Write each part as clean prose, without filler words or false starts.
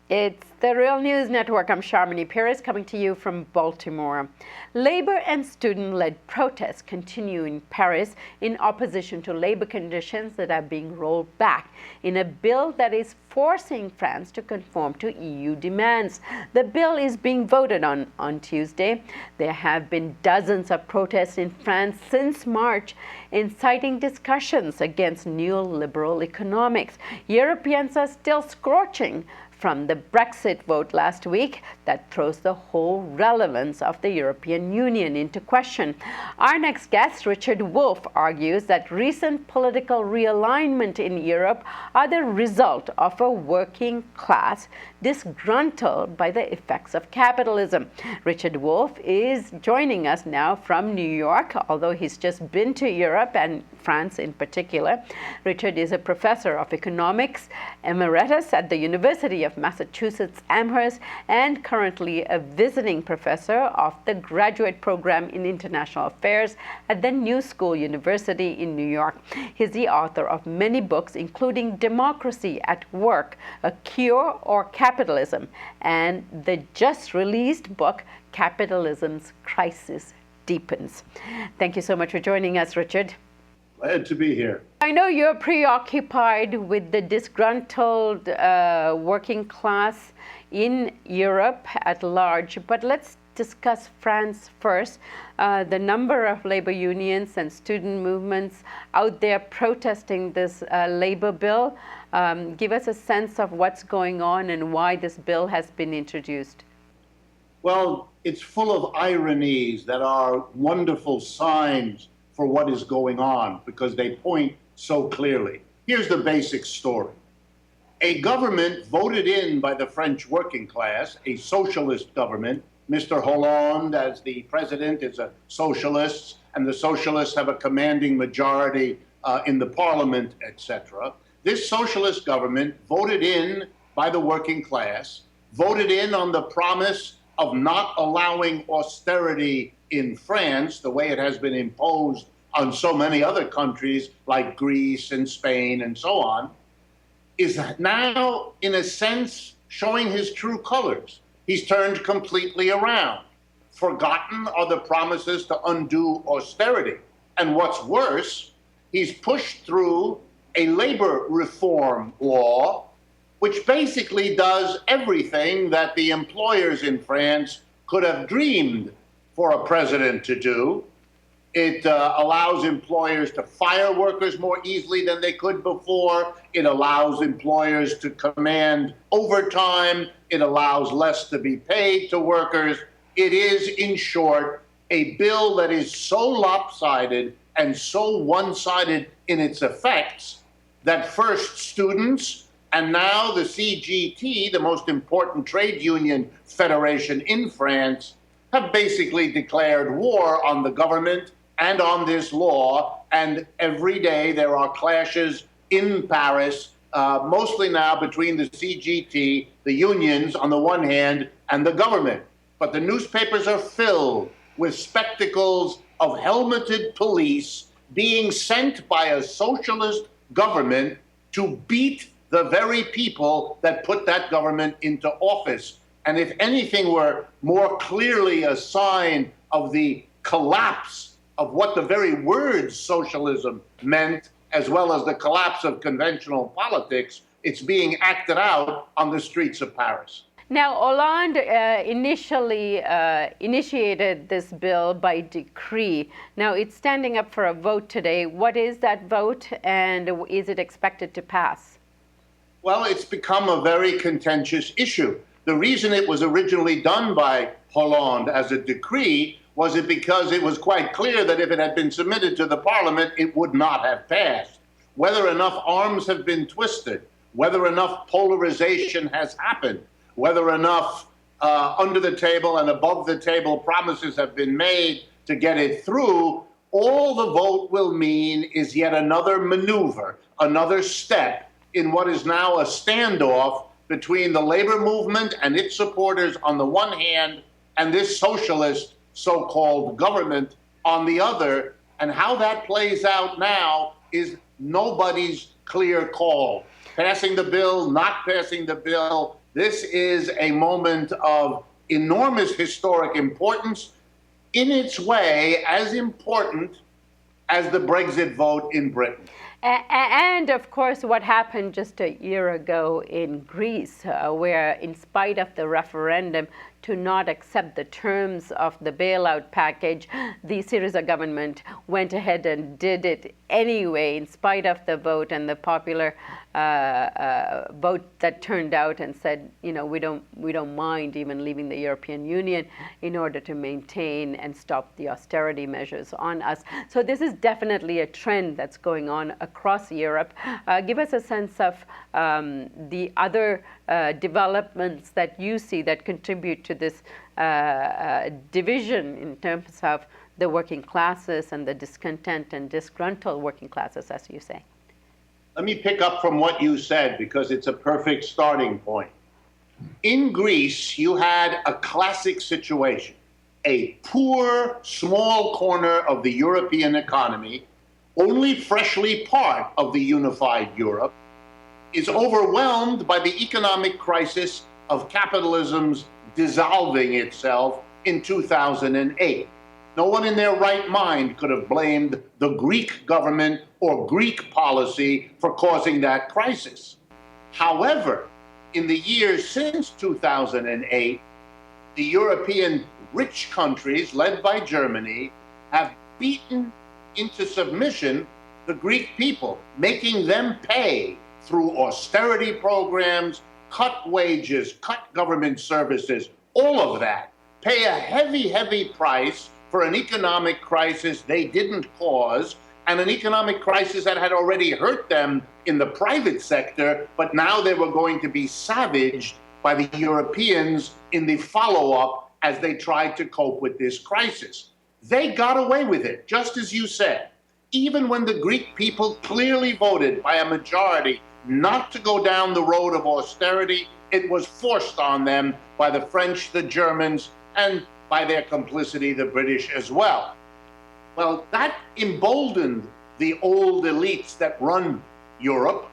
It's the Real News Network. I'm Sharmini Perez coming to you from Baltimore. Labor and student-led protests continue in Paris in opposition to labor conditions that are being rolled back in a bill that is forcing France to conform to EU demands. The bill is being voted on Tuesday. There have been dozens of protests in France since March, inciting discussions against neoliberal economics. Europeans are still scorching from the Brexit vote last week that throws the whole relevance of the European Union into question. Our next guest, Richard Wolff, argues that recent political realignment in Europe are the result of a working class disgruntled by the effects of capitalism. Richard Wolff is joining us now from New York, although he's just been to Europe and France in particular. Richard is a professor of economics emeritus at the University of Massachusetts Amherst and currently a visiting professor of the graduate program in international affairs at the New School University in New York. He's the author of many books, including Democracy at Work, A Cure or Capitalism, and the just released book, Capitalism's Crisis Deepens. Thank you so much for joining us, Richard. Glad to be here. I know you're preoccupied with the disgruntled working class in Europe at large, but let's discuss France first. The number of labor unions and student movements out there protesting this labor bill. Give us a sense of what's going on and why this bill has been introduced. Well, it's full of ironies that are wonderful signs for what is going on because they point so clearly. Here's the basic story. A government voted in by the French working class, a socialist government. Mr. Hollande, as the president, is a socialist, and the socialists have a commanding majority in the parliament, etc. This socialist government voted in by the working class, voted in on the promise of not allowing austerity in France, the way it has been imposed on so many other countries like Greece and Spain and so on, is now, in a sense, showing his true colors. He's turned completely around. Forgotten are the promises to undo austerity. And what's worse, he's pushed through a labor reform law, which basically does everything that the employers in France could have dreamed for a president to do. It allows employers to fire workers more easily than they could before. It allows employers to command overtime. It allows less to be paid to workers. It is, in short, a bill that is so lopsided and so one-sided in its effects that first students and now the CGT, the most important trade union federation in France, have basically declared war on the government and on this law. And every day there are clashes in Paris, mostly now between the CGT, the unions on the one hand, and the government. But the newspapers are filled with spectacles of helmeted police being sent by a socialist government to beat the very people that put that government into office. And if anything were more clearly a sign of the collapse of what the very word socialism meant, as well as the collapse of conventional politics, it's being acted out on the streets of Paris. Now, Hollande initially initiated this bill by decree. Now, it's standing up for a vote today. What is that vote, and is it expected to pass? Well, it's become a very contentious issue. The reason it was originally done by Hollande as a decree was it because it was quite clear that if it had been submitted to the parliament, it would not have passed. Whether enough arms have been twisted, whether enough polarization has happened, whether enough under the table and above the table promises have been made to get it through, all the vote will mean is yet another maneuver, another step in what is now a standoff between the labor movement and its supporters on the one hand and this socialist so-called government on the other. And how that plays out now is nobody's clear call. Passing the bill, not passing the bill, This is a moment of enormous historic importance, in its way as important as the Brexit vote in Britain. And of course, what happened just a year ago in Greece, where in spite of the referendum to not accept the terms of the bailout package, the Syriza government went ahead and did it anyway, in spite of the vote and the popular vote that turned out and said, you know, we don't mind even leaving the European Union in order to maintain and stop the austerity measures on us. So this is definitely a trend that's going on across Europe. Give us a sense of the other developments that you see that contribute to this division in terms of the working classes and the discontent and disgruntled working classes, as you say. Let me pick up from what you said, because it's a perfect starting point. In Greece, you had a classic situation. A poor, small corner of the European economy, only freshly part of the unified Europe, is overwhelmed by the economic crisis of capitalism's dissolving itself in 2008. No one in their right mind could have blamed the Greek government or Greek policy for causing that crisis. However, in the years since 2008, the European rich countries, led by Germany, have beaten into submission the Greek people, making them pay through austerity programs, cut wages, cut government services, all of that, pay a heavy, heavy price for an economic crisis they didn't cause, and an economic crisis that had already hurt them in the private sector, but now they were going to be savaged by the Europeans in the follow-up as they tried to cope with this crisis. They got away with it, just as you said. Even when the Greek people clearly voted by a majority not to go down the road of austerity, it was forced on them by the French, the Germans, and by their complicity, the British as well. Well, that emboldened the old elites that run Europe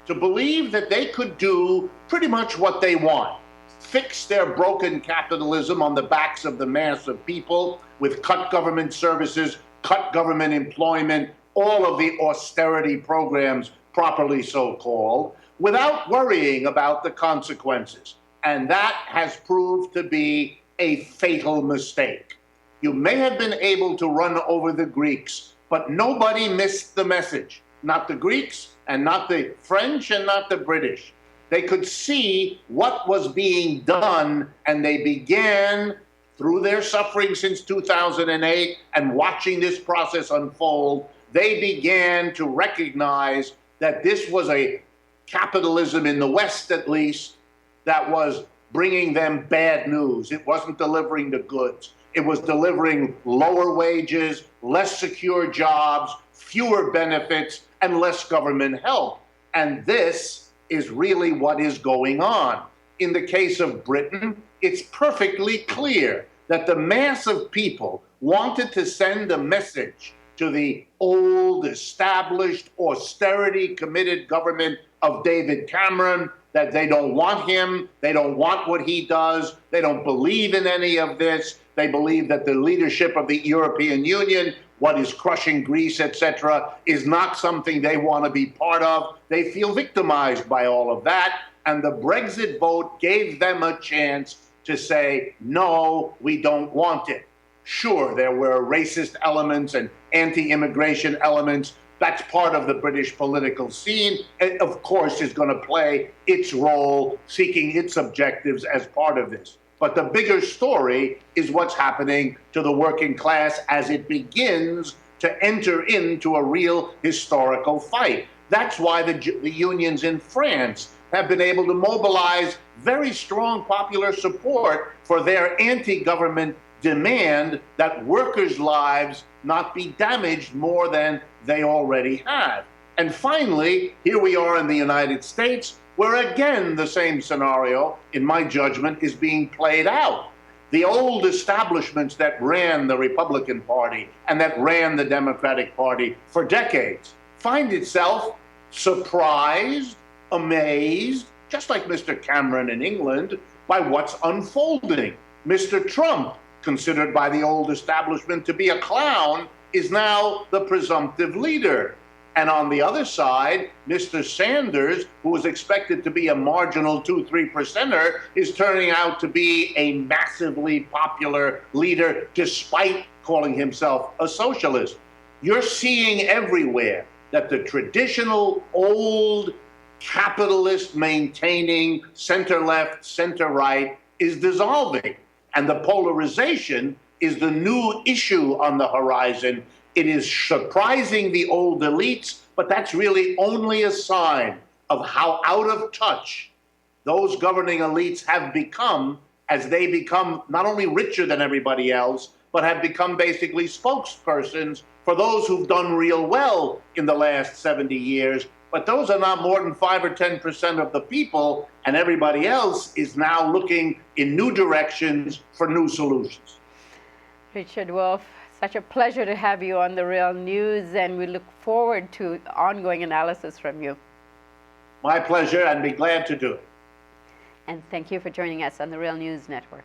to believe that they could do pretty much what they want. Fix their broken capitalism on the backs of the mass of people with cut government services, cut government employment, all of the austerity programs, properly so called, without worrying about the consequences. And that has proved to be a fatal mistake. You may have been able to run over the Greeks, but nobody missed the message. Not the Greeks, and not the French, and not the British. They could see what was being done, and they began, through their suffering since 2008 and watching this process unfold, they began to recognize that this was a capitalism, in the West at least, that was bringing them bad news. It wasn't delivering the goods. It was delivering lower wages, less secure jobs, fewer benefits, and less government help. And this is really what is going on. In the case of Britain, it's perfectly clear that the mass of people wanted to send a message to the old, established, austerity-committed government of David Cameron that they don't want him, they don't want what he does, they don't believe in any of this, they believe that the leadership of the European Union, what is crushing Greece, etc., is not something they want to be part of. They feel victimized by all of that, and the Brexit vote gave them a chance to say, no, we don't want it. Sure, there were racist elements and anti-immigration elements. That's part of the British political scene. It, of course, is going to play its role, seeking its objectives as part of this. But the bigger story is what's happening to the working class as it begins to enter into a real historical fight. That's why the unions in France have been able to mobilize very strong popular support for their anti-government demand that workers' lives not be damaged more than they already have. And finally, here we are in the United States, where again the same scenario, in my judgment, is being played out. The old establishments that ran the Republican Party and that ran the Democratic Party for decades find itself surprised, amazed, just like Mr. Cameron in England, by what's unfolding. Mr. Trump, considered by the old establishment to be a clown, is now the presumptive leader. And on the other side, Mr. Sanders, who was expected to be a marginal 2-3%er, is turning out to be a massively popular leader despite calling himself a socialist. You're seeing everywhere that the traditional old capitalist maintaining center-left, center-right is dissolving. And the polarization is the new issue on the horizon. It is surprising the old elites, but that's really only a sign of how out of touch those governing elites have become as they become not only richer than everybody else, but have become basically spokespersons for those who've done real well in the last 70 years. But those are not more than 5 or 10% of the people, and everybody else is now looking in new directions for new solutions. Richard Wolff, such a pleasure to have you on The Real News, and we look forward to ongoing analysis from you. My pleasure, and be glad to do it. And thank you for joining us on The Real News Network.